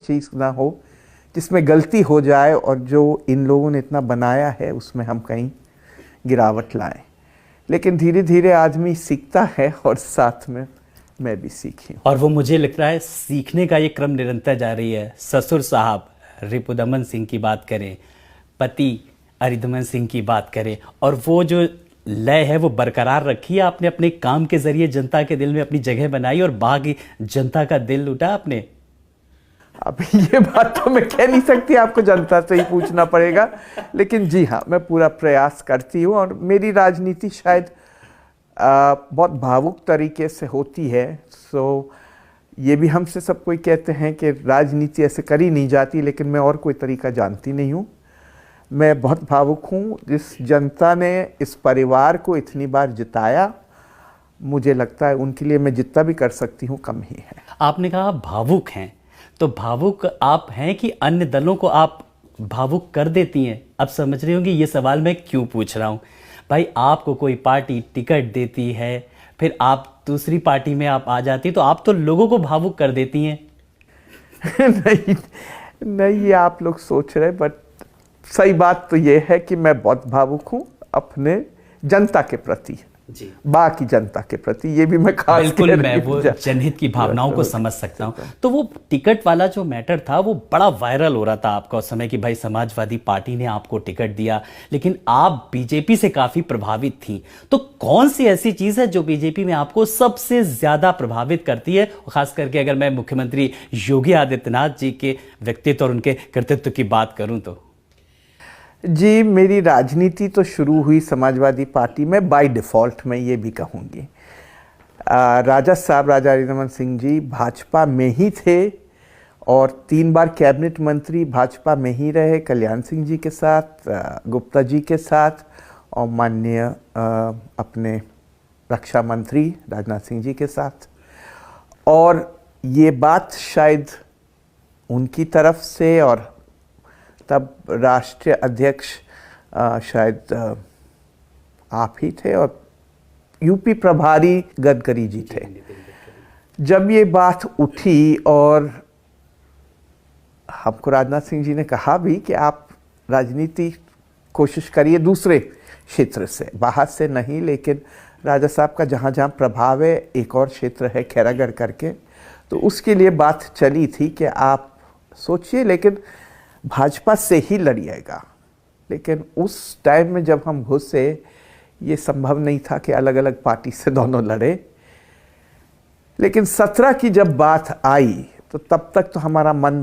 चीज़ ना हो जिसमें गलती हो जाए और जो इन लोगों ने इतना बनाया है उसमें हम कहीं गिरावट लाएं। लेकिन धीरे धीरे आदमी सीखता है और साथ में मैं भी सीखी हूँ। और वो मुझे लग रहा है सीखने का ये क्रम निरंतर जारी है। ससुर साहब रिपुदमन सिंह की बात करें, पति अरिदमन सिंह की बात करें, और वो जो लय है वो बरकरार रखी है आपने। अपने काम के जरिए जनता के दिल में अपनी जगह बनाई और बाकी जनता का दिल लूटा आपने। अब ये बात तो मैं कह नहीं सकती, आपको जनता से ही पूछना पड़ेगा। लेकिन जी हाँ, मैं पूरा प्रयास करती हूँ और मेरी राजनीति शायद बहुत भावुक तरीके से होती है। सो ये भी हमसे सब कोई कहते हैं कि राजनीति ऐसे करी नहीं जाती, लेकिन मैं और कोई तरीका जानती नहीं हूँ। मैं बहुत भावुक हूँ। जिस जनता ने इस परिवार को इतनी बार जिताया, मुझे लगता है उनके लिए मैं जितना भी कर सकती हूँ कम ही है। आपने कहा भावुक हैं, तो भावुक आप हैं कि अन्य दलों को आप भावुक कर देती हैं? अब समझ रही होंगी ये सवाल मैं क्यों पूछ रहा हूँ। भाई आपको कोई पार्टी टिकट देती है, फिर आप दूसरी पार्टी में आप आ जाती, तो आप तो लोगों को भावुक कर देती हैं। नहीं नहीं, ये आप लोग सोच रहे, बट सही बात तो ये है कि मैं बहुत भावुक हूँ अपने जनता के प्रति, जी, बाकी जनता के प्रति। ये भी मैं खास बिल्कुल मैं वो जनहित की भावनाओं को समझ सकता हूँ। तो वो टिकट वाला जो मैटर था वो बड़ा वायरल हो रहा था आपका उस समय कि भाई समाजवादी पार्टी ने आपको टिकट दिया, लेकिन आप बीजेपी से काफी प्रभावित थी। तो कौन सी ऐसी चीज है जो बीजेपी में आपको सबसे ज्यादा प्रभावित करती है? खास करके अगर मैं मुख्यमंत्री योगी आदित्यनाथ जी के व्यक्तित्व और उनके कर्तृत्व की बात करूं तो। जी, मेरी राजनीति तो शुरू हुई समाजवादी पार्टी में बाय डिफ़ॉल्ट, मैं ये भी कहूँगी। राजा साहब, राजा अरिदमन सिंह जी भाजपा में ही थे और 3 बार कैबिनेट मंत्री भाजपा में ही रहे, कल्याण सिंह जी के साथ, गुप्ता जी के साथ, और माननीय अपने रक्षा मंत्री राजनाथ सिंह जी के साथ। और ये बात शायद उनकी तरफ से, और तब राष्ट्रीय अध्यक्ष शायद आप ही थे और यूपी प्रभारी गडकरी जी थे। जब ये बात उठी और हमको राजनाथ सिंह जी ने कहा भी कि आप राजनीति कोशिश करिए दूसरे क्षेत्र से, बाहर से नहीं, लेकिन राजा साहब का जहाँ जहाँ प्रभाव है, एक और क्षेत्र है खैरागढ़ करके, तो उसके लिए बात चली थी कि आप सोचिए, लेकिन भाजपा से ही लड़िएगा। लेकिन उस टाइम में जब हम घुसे, ये संभव नहीं था कि अलग अलग पार्टी से दोनों लड़े। लेकिन 17 की जब बात आई तो तब तक तो हमारा मन